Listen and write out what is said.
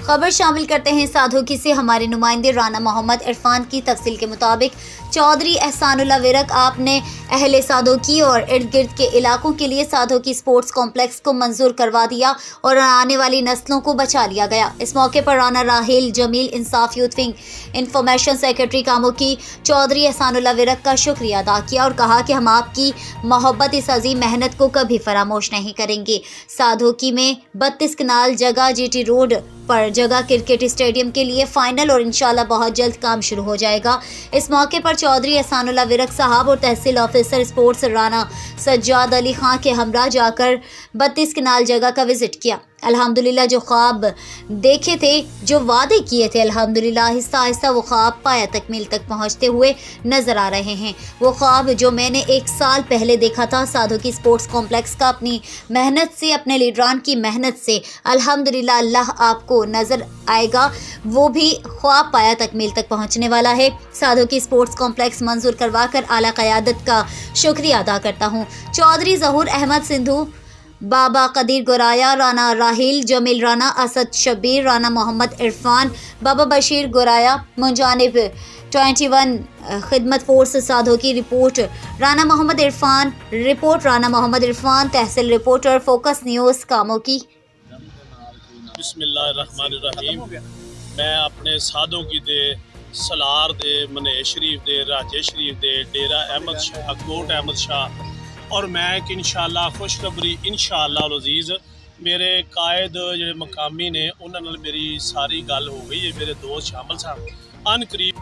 खबर शामिल करते हैं साधोकी से। हमारे नुमाइंदे राना मोहम्मद इरफान की तफसील के मुताबिक चौधरी एहसानुल्लाह विरक आपने अहले साधोकी और इर्द गिर्द के इलाकों के लिए साधोकी स्पोर्ट्स कॉम्प्लेक्स को मंजूर करवा दिया और आने वाली नस्लों को बचा लिया गया। इस मौके पर राना राहिल जमील इंसाफ यूथ विंग इंफॉर्मेशन सेक्रेटरी कामों की चौधरी एहसानुल्लाह विरक का शुक्रिया अदा किया और कहा कि हम आपकी मोहब्बत इस अजीम मेहनत को कभी फरामोश नहीं करेंगे। साधोकी में 32 कनाल जगह GT रोड पर जगह क्रिकेट स्टेडियम के लिए फाइनल और इंशाल्लाह बहुत जल्द काम शुरू हो जाएगा। इस मौके पर चौधरी एहसानुल्लाह विरक साहब और तहसील ऑफिसर स्पोर्ट्स राना सज्जाद अली खां के हमरा जाकर 32 कनाल जगह का विजिट किया। अल्हम्दुलिल्लाह जो ख्वाब देखे थे, जो वादे किए थे, अल्हम्दुलिल्लाह आहिस्ता आहिस्ता वो ख्वाब पाया तकमील तक पहुंचते हुए नज़र आ रहे हैं। वो ख्वाब जो मैंने 1 साल पहले देखा था साधोकी स्पोर्ट्स कॉम्प्लेक्स का, अपनी मेहनत से, अपने लीडरान की मेहनत से अल्हम्दुलिल्लाह अल्लाह आपको नज़र आएगा, वो भी ख्वाब पाया तकमील तक पहुँचने वाला है। साधोकी स्पोर्ट्स कॉम्प्लेक्स मंजूर करवा कर आला क़यादत का शुक्रिया अदा करता हूँ। चौधरी ज़हूर अहमद सिंधु, बाबा कदीर गोराया, राना राहिल जमील राना, असद शबीर, राना मोहम्मद इरफान, बाबा बशीर गोराया, मुंजानिब 21 खिदमत force Sadhoki report Rana Mohammad Irfan, report Rana Mohammad Irfan, तहसील रिपोर्टर फोकस न्यूज़ कामों की। बिस्मिल्लाहिर्रहमानिर्रहीम। मैं अपने साधोकी दे सलार दे मनेर शरीफ दे राजे शरीफ दे डेरा अहमद शाह कोट अहमद शाह और मैं कि इंशाअल्लाह खुशखबरी इंशाअल्लाह अज़ीज़ मेरे कायद जो मकामी ने उन्होंने मेरी सारी गल हो गई है। मेरे दोस्त शामिल सन अन करीब